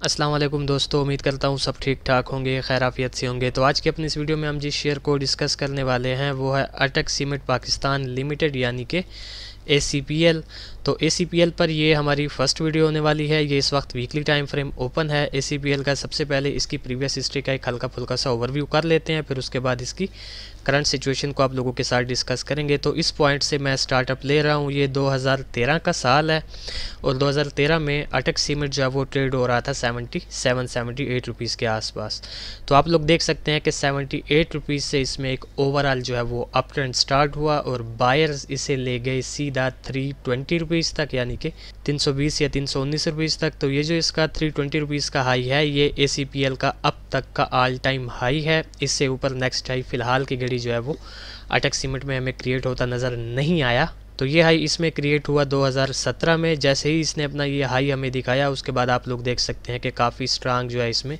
अस्सलाम वालेकुम दोस्तों, उम्मीद करता हूँ सब ठीक ठाक होंगे, खैर आफियत से होंगे। तो आज की अपनी इस वीडियो में हम जिस शेयर को डिस्कस करने वाले हैं वो है अटक सीमेंट पाकिस्तान लिमिटेड यानी कि ACPL। तो ACPL पर ये हमारी फर्स्ट वीडियो होने वाली है। ये इस वक्त वीकली टाइम फ्रेम ओपन है ACPL का। सबसे पहले इसकी प्रीवियस हिस्ट्री का एक हल्का फुल्का सा ओवरव्यू कर लेते हैं, फिर उसके बाद इसकी करंट सिचुएशन को आप लोगों के साथ डिस्कस करेंगे। तो इस पॉइंट से मैं स्टार्टअप ले रहा हूँ। ये 2013 का साल है और 2013 में अटक सीमेंट जो है वो ट्रेड हो रहा था 78 रुपीज़ के आसपास। तो आप लोग देख सकते हैं कि 78 रुपीज़ से इसमें एक ओवरऑल जो है वो अप ट्रेंड स्टार्ट हुआ और बायर्स इसे ले गए सीधा 320 रुपीज़ तक, यानी कि 320 या 319 रुपीज़ तक। तो ये जो इसका 320 रुपीज़ का हाई है ये ACPL का अब तक का ऑल टाइम हाई है। इससे ऊपर नेक्स्ट हाई फ़िलहाल की घड़ी जो है वो अटक सीमेंट में हमें क्रिएट होता नज़र नहीं आया। तो ये हाई इसमें क्रिएट हुआ 2017 में। जैसे ही इसने अपना ये हाई हमें दिखाया उसके बाद आप लोग देख सकते हैं कि काफ़ी स्ट्रांग जो है इसमें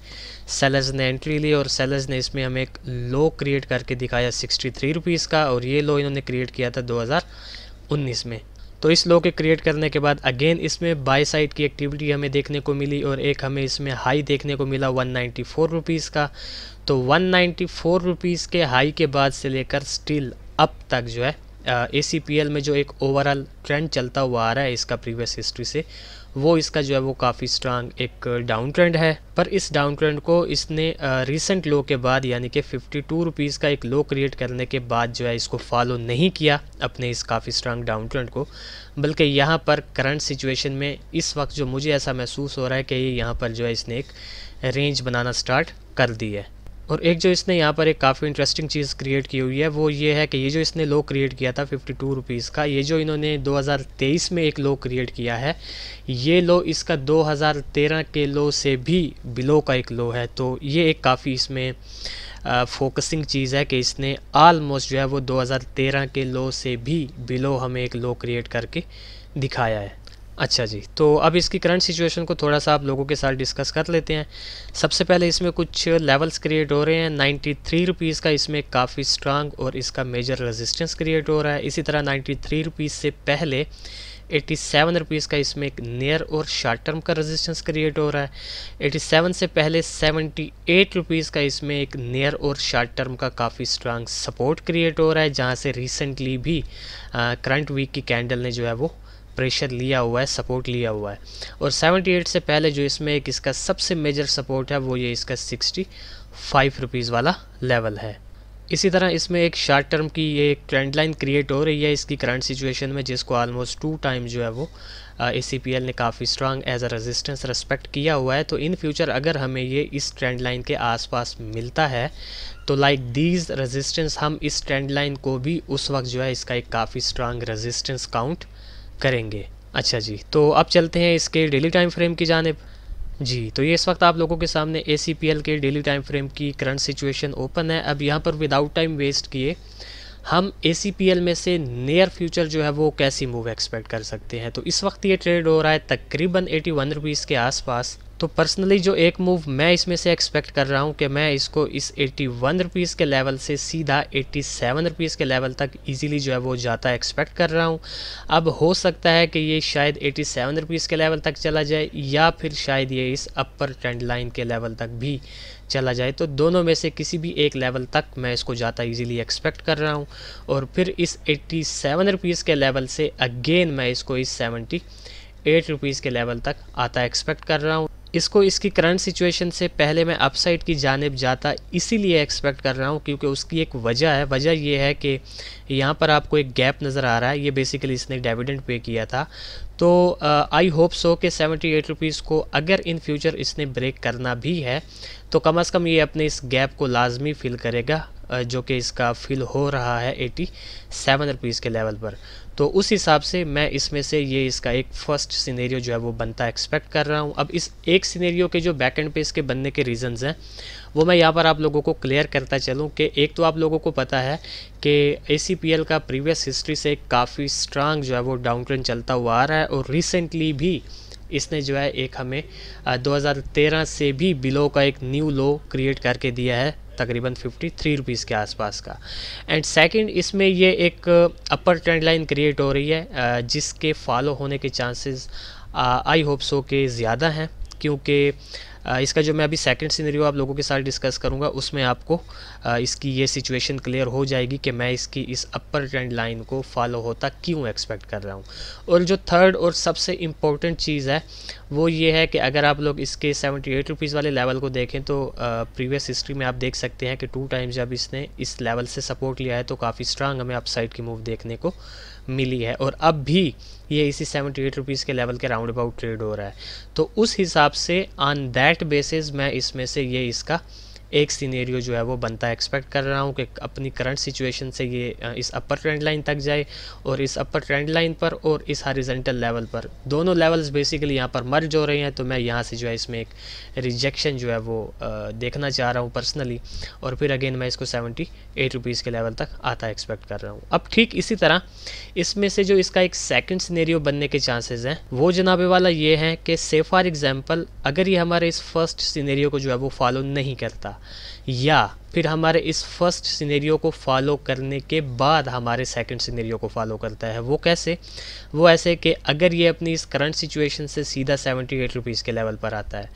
सेलर्स ने एंट्री ली और सेलर्स ने इसमें हमें एक लो क्रिएट करके दिखाया 63 रुपीज़ का, और ये लो इन्होंने क्रिएट किया था 2019 में। तो इस लो के क्रिएट करने के बाद अगेन इसमें बाय साइड की एक्टिविटी हमें देखने को मिली और एक हमें इसमें हाई देखने को मिला 194 रुपीज़ का। तो 194 रुपीज़ के हाई के बाद से लेकर स्टिल अब तक जो है ACPL में जो एक ओवरऑल ट्रेंड चलता हुआ आ रहा है इसका प्रीवियस हिस्ट्री से, वो इसका जो है वो काफ़ी स्ट्रांग एक डाउन ट्रेंड है। पर इस डाउन ट्रेंड को इसने रीसेंट लो के बाद यानी कि 52 रुपीज़ का एक लो क्रिएट करने के बाद जो है इसको फॉलो नहीं किया अपने इस काफ़ी स्ट्रांग डाउन ट्रेंड को, बल्कि यहाँ पर करंट सिचुएशन में इस वक्त जो मुझे ऐसा महसूस हो रहा है कि ये यहाँ पर जो है इसने एक रेंज बनाना स्टार्ट कर दी है। और एक जो इसने यहाँ पर एक काफ़ी इंटरेस्टिंग चीज़ क्रिएट की हुई है वो ये है कि ये जो इसने लो क्रिएट किया था 52 रुपीज़ का, ये जो इन्होंने 2023 में एक लो क्रिएट किया है, ये लो इसका 2013 के लो से भी बिलो का एक लो है। तो ये एक काफ़ी इसमें फोकसिंग चीज़ है कि इसने ऑलमोस्ट जो है वो 2013 के लो से भी बिलो हमें एक लो क्रिएट करके दिखाया है। अच्छा जी, तो अब इसकी करंट सिचुएशन को थोड़ा सा आप लोगों के साथ डिस्कस कर लेते हैं। सबसे पहले इसमें कुछ लेवल्स क्रिएट हो रहे हैं। 93 रुपीज़ का इसमें काफ़ी स्ट्रांग और इसका मेजर रेजिस्टेंस क्रिएट हो रहा है। इसी तरह 93 रुपीज़ से पहले 87 रुपीज़ का इसमें एक नियर और शॉर्ट टर्म का रेजिस्टेंस क्रिएट हो रहा है। 87 से पहले 78 रुपीज़ का इसमें एक नियर और शॉर्ट टर्म का काफ़ी स्ट्रांग सपोर्ट क्रिएट हो रहा है, जहाँ से रिसेंटली भी करंट वीक की कैंडल ने जो है वो प्रेशर लिया हुआ है, सपोर्ट लिया हुआ है। और 78 से पहले जो इसमें एक इसका सबसे मेजर सपोर्ट है वो ये इसका 65 रुपीज़ वाला लेवल है। इसी तरह इसमें एक शॉर्ट टर्म की ये एक ट्रेंड लाइन क्रिएट हो रही है इसकी करंट सिचुएशन में, जिसको ऑलमोस्ट 2 टाइम जो है वो ACPL ने काफ़ी strong as a resistance respect किया हुआ है। तो इन फ्यूचर अगर हमें ये इस ट्रेंड लाइन के आसपास मिलता है तो लाइक दीज रेजिस्टेंस हम इस ट्रेंड लाइन को भी उस वक्त जो है इसका एक काफ़ी स्ट्रांग रेजिस्टेंस काउंट करेंगे। अच्छा जी, तो अब चलते हैं इसके डेली टाइम फ्रेम की जानिब। जी, तो ये इस वक्त आप लोगों के सामने ACPL के डेली टाइम फ्रेम की करंट सिचुएशन ओपन है। अब यहाँ पर विदाउट टाइम वेस्ट किए हम ACPL में से नियर फ्यूचर जो है वो कैसी मूव एक्सपेक्ट कर सकते हैं। तो इस वक्त ये ट्रेड हो रहा है तकरीबन 81 रुपीज़ के आसपास। तो पर्सनली जो एक मूव मैं इसमें से एक्सपेक्ट कर रहा हूँ कि मैं इसको इस 81 रुपीज़ के लेवल से सीधा 87 रुपीज़ के लेवल तक इजीली जो है वो जाता एक्सपेक्ट कर रहा हूँ। अब हो सकता है कि ये शायद 87 रुपीज़ के लेवल तक चला जाए या फिर शायद ये इस अपर ट्रेंड लाइन के लेवल तक भी चला जाए। तो दोनों में से किसी भी एक लेवल तक मैं इसको जाता इजीली एक्सपेक्ट कर रहा हूँ। और फिर इस 87 रुपीज़ के लेवल से अगेन मैं इसको इस 78 रुपीज़ के लेवल तक आता एक्सपेक्ट कर रहा हूँ। इसको इसकी करंट सिचुएशन से पहले मैं अपसाइड की जानिब जाता इसीलिए एक्सपेक्ट कर रहा हूँ क्योंकि उसकी एक वजह है। वजह ये है कि यहाँ पर आपको एक गैप नज़र आ रहा है, ये बेसिकली इसने डिविडेंड पे किया था। तो आई होप सो कि 78 रुपीज़ को अगर इन फ्यूचर इसने ब्रेक करना भी है तो कम से कम ये अपने इस गैप को लाजमी फिल करेगा, जो कि इसका फिल हो रहा है 87 रुपीज़ के लेवल पर। तो उस हिसाब से मैं इसमें से ये इसका एक फर्स्ट सिनेरियो जो है वो बनता एक्सपेक्ट कर रहा हूँ। अब इस एक सिनेरियो के जो बैक एंड पे इसके बनने के रीज़न्स हैं वो मैं यहाँ पर आप लोगों को क्लियर करता चलूँ कि एक तो आप लोगों को पता है कि ACPL का प्रीवियस हिस्ट्री से काफ़ी स्ट्रांग जो है वो डाउन ट्रेंड चलता हुआ आ रहा है और रिसेंटली भी इसने जो है एक हमें 2013 से भी बिलो का एक न्यू लो क्रिएट करके दिया है तकरीबन 53 रुपीज़ के आसपास का। एंड सेकंड इसमें ये एक अपर ट्रेंड लाइन क्रिएट हो रही है जिसके फॉलो होने के चांसेस आई होप सो के ज़्यादा हैं, क्योंकि इसका जो मैं अभी सेकंड सिनेरियो आप लोगों के साथ डिस्कस करूंगा उसमें आपको इसकी ये सिचुएशन क्लियर हो जाएगी कि मैं इसकी इस अपर ट्रेंड लाइन को फॉलो होता क्यों एक्सपेक्ट कर रहा हूँ। और जो थर्ड और सबसे इम्पोर्टेंट चीज़ है वो ये है कि अगर आप लोग इसके 78 रुपीज़ वाले लेवल को देखें तो प्रीवियस हिस्ट्री में आप देख सकते हैं कि 2 टाइम्स जब इसने इस लेवल से सपोर्ट लिया है तो काफ़ी स्ट्रांग हमें अपसाइड की मूव देखने को मिली है, और अब भी ये इसी 78 रुपीज़ के लेवल के राउंड अबाउट ट्रेड हो रहा है। तो उस हिसाब से ऑन दैट बेसिस मैं इसमें से ये इसका एक सिनेरियो जो है वो बनता एक्सपेक्ट कर रहा हूँ कि अपनी करंट सिचुएशन से ये इस अपर ट्रेंड लाइन तक जाए, और इस अपर ट्रेंड लाइन पर और इस हॉरिजॉन्टल लेवल पर दोनों लेवल्स बेसिकली यहाँ पर मर्ज हो रहे हैं। तो मैं यहाँ से जो है इसमें एक रिजेक्शन जो है वो देखना चाह रहा हूँ पर्सनली, और फिर अगेन मैं इसको 78 रुपीज़ के लेवल तक आता एक्सपेक्ट कर रहा हूँ। अब ठीक इसी तरह इसमें से जो इसका एक सेकंड सिनेरियो बनने के चांसेस हैं वो जनाबे वाला ये है कि से फॉर एग्जांपल अगर ये हमारे इस फर्स्ट सिनेरियो को जो है वो फॉलो नहीं करता, या फिर हमारे इस फर्स्ट सिनेरियो को फॉलो करने के बाद हमारे सेकंड सिनेरियो को फॉलो करता है। वो कैसे? वो ऐसे कि अगर ये अपनी इस करंट सिचुएशन से सीधा 78 रुपीज़ के लेवल पर आता है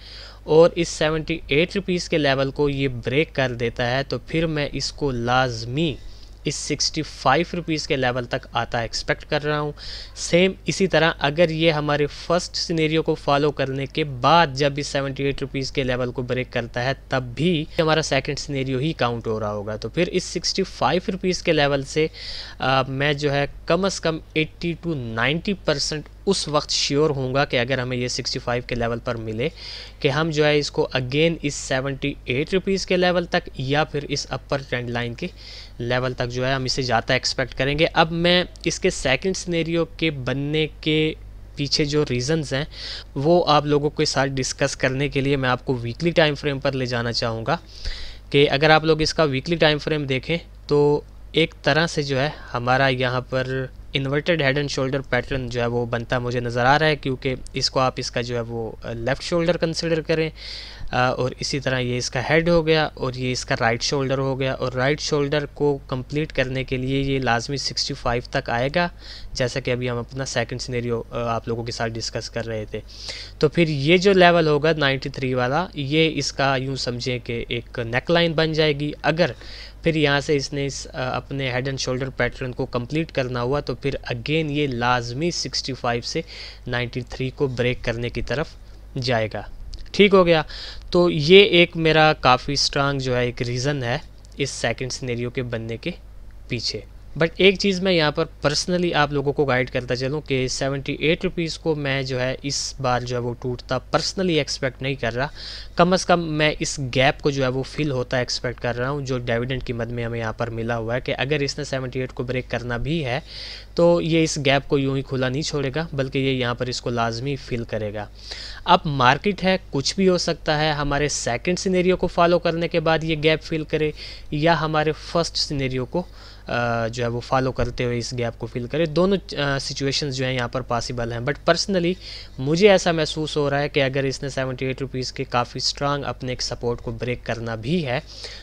और इस 78 रुपीज़ के लेवल को ये ब्रेक कर देता है, तो फिर मैं इसको लाजमी इस 65 रुपीज़ के लेवल तक आता एक्सपेक्ट कर रहा हूँ। सेम इसी तरह अगर ये हमारे फर्स्ट सिनेरियो को फॉलो करने के बाद जब इस 78 रुपीज़ के लेवल को ब्रेक करता है तब भी हमारा सेकंड सिनेरियो ही काउंट हो रहा होगा। तो फिर इस 65 रुपीज़ के लेवल से मैं जो है कम से कम 80 to 90% उस वक्त श्योर होऊंगा कि अगर हमें ये 65 के लेवल पर मिले कि हम जो है इसको अगेन इस 78 रुपीज़ के लेवल तक या फिर इस अपर ट्रेंड लाइन के लेवल तक जो है हम इसे जाता एक्सपेक्ट करेंगे। अब मैं इसके सेकंड सिनेरियो के बनने के पीछे जो रीज़न्स हैं वो आप लोगों के साथ डिस्कस करने के लिए मैं आपको वीकली टाइम फ्रेम पर ले जाना चाहूँगा कि अगर आप लोग इसका वीकली टाइम फ्रेम देखें तो एक तरह से जो है हमारा यहाँ पर inverted head and shoulder pattern जो है वो बनता मुझे नज़र आ रहा है, क्योंकि इसको आप इसका जो है वो लेफ़्ट शोल्डर कंसिडर करें और इसी तरह ये इसका हेड हो गया और ये इसका राइट शोल्डर हो गया, और राइट शोल्डर को कंप्लीट करने के लिए ये लाजमी 65 तक आएगा, जैसा कि अभी हम अपना सेकंड सिनेरियो आप लोगों के साथ डिस्कस कर रहे थे। तो फिर ये जो लेवल होगा 93 वाला, ये इसका यूँ समझें कि एक नेक लाइन बन जाएगी। अगर फिर यहाँ से इसने इस अपने हेड एंड शोल्डर पैटर्न को कंप्लीट करना हुआ तो फिर अगेन ये लाजमी 65 से 93 को ब्रेक करने की तरफ जाएगा। ठीक हो गया। तो ये एक मेरा काफ़ी स्ट्रांग जो है एक रीज़न है इस सेकंड सिनेरियो के बनने के पीछे। बट एक चीज़ मैं यहाँ पर पर्सनली आप लोगों को गाइड करता चलूँ कि 78 रुपीज़ को मैं जो है इस बार जो है वो टूटता पर्सनली एक्सपेक्ट नहीं कर रहा। कम से कम मैं इस गैप को जो है वो फिल होता एक्सपेक्ट कर रहा हूँ जो डिविडेंड की मद में हमें यहाँ पर मिला हुआ है कि अगर इसने 78 को ब्रेक करना भी है तो ये इस गैप को यूँ ही खुला नहीं छोड़ेगा, बल्कि ये यहाँ पर इसको लाजमी फिल करेगा। अब मार्केट है, कुछ भी हो सकता है, हमारे सेकंड सिनेरियो को फॉलो करने के बाद ये गैप फिल करे या हमारे फर्स्ट सिनेरियो को जो है वो फॉलो करते हुए इस गैप को फिल करे। दोनों सिचुएशंस जो हैं यहाँ पर पॉसिबल हैं, बट पर्सनली मुझे ऐसा महसूस हो रहा है कि अगर इसने 78 रुपीज़ के काफ़ी स्ट्रांग अपने एक सपोर्ट को ब्रेक करना भी है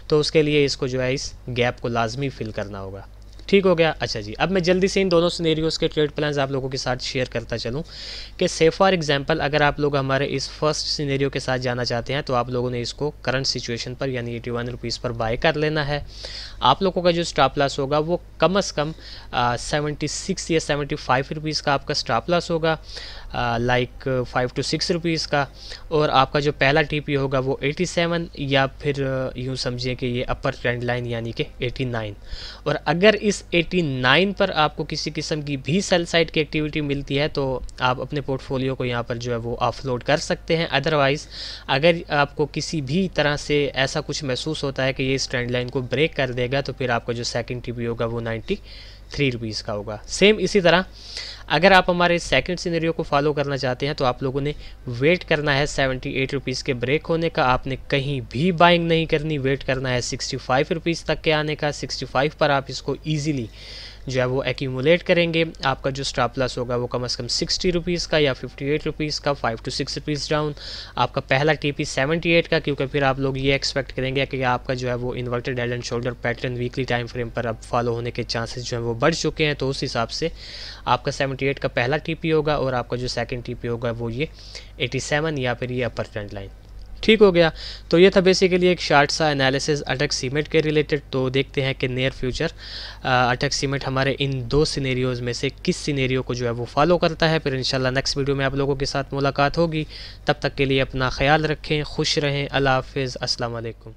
तो उसके लिए इसको जो है इस गैप को लाजमी फिल करना होगा। ठीक हो गया। अच्छा जी, अब मैं जल्दी से इन दोनों सिनेरियोज़ के ट्रेड प्लान्स आप लोगों के साथ शेयर करता चलूँ कि से फॉर एग्जांपल अगर आप लोग हमारे इस फर्स्ट सिनेरियो के साथ जाना चाहते हैं तो आप लोगों ने इसको करंट सिचुएशन पर यानी 81 रुपीज़ पर बाय कर लेना है। आप लोगों का जो स्टॉप लॉस होगा वो कम से कम 76 या 75 रुपीज़ का आपका स्टॉप लॉस होगा, लाइक 5 to 6 रुपीज़ का, और आपका जो पहला टीपी होगा वो 87 या फिर यूँ समझिए कि ये अपर ट्रेंड लाइन यानी कि 89। और अगर इस 89 पर आपको किसी किस्म की भी सेल साइड की एक्टिविटी मिलती है तो आप अपने पोर्टफोलियो को यहाँ पर जो है वो ऑफलोड कर सकते हैं। अदरवाइज़ अगर आपको किसी भी तरह से ऐसा कुछ महसूस होता है कि ये इस ट्रेंड लाइन को ब्रेक कर देगा तो फिर आपका जो सेकंड टीपी होगा वो 93 रुपीज़ का होगा। सेम इसी तरह अगर आप हमारे सेकंड सिनेरियो को फॉलो करना चाहते हैं तो आप लोगों ने वेट करना है 78 रुपीज़ के ब्रेक होने का, आपने कहीं भी बाइंग नहीं करनी, वेट करना है 65 रुपीज़ तक के आने का। 65 पर आप इसको ईजिली जो है वो एक्यूमुलेट करेंगे। आपका जो स्टॉप लॉस होगा वो कम से कम 60 रुपीज़ का या 58 रुपीज़ का, 5 to 6 रुपीज़ डाउन। आपका पहला टीपी 78 का, क्योंकि फिर आप लोग ये एक्सपेक्ट करेंगे कि आपका जो है वो inverted head and shoulder pattern weekly time frame पर अब फॉलो होने के चांसेस जो है वो बढ़ चुके हैं, तो उस हिसाब से आपका 78 का पहला टीपी होगा और आपका जो सेकंड टीपी होगा वो ये 87 या फिर ये अपर ट्रेंड लाइन। ठीक हो गया। तो ये था बेसिकली एक शार्ट सा एनालिसिस अटक सीमेंट के रिलेटेड। तो देखते हैं कि नियर फ्यूचर अटक सीमेंट हमारे इन 2 सिनेरियोज़ में से किस सिनेरियो को जो है वो फॉलो करता है। फिर इंशाल्लाह नेक्स्ट वीडियो में आप लोगों के साथ मुलाकात होगी। तब तक के लिए अपना ख्याल रखें, खुश रहें। अल्लाह हाफ़िज़, अस्सलाम वालेकुम।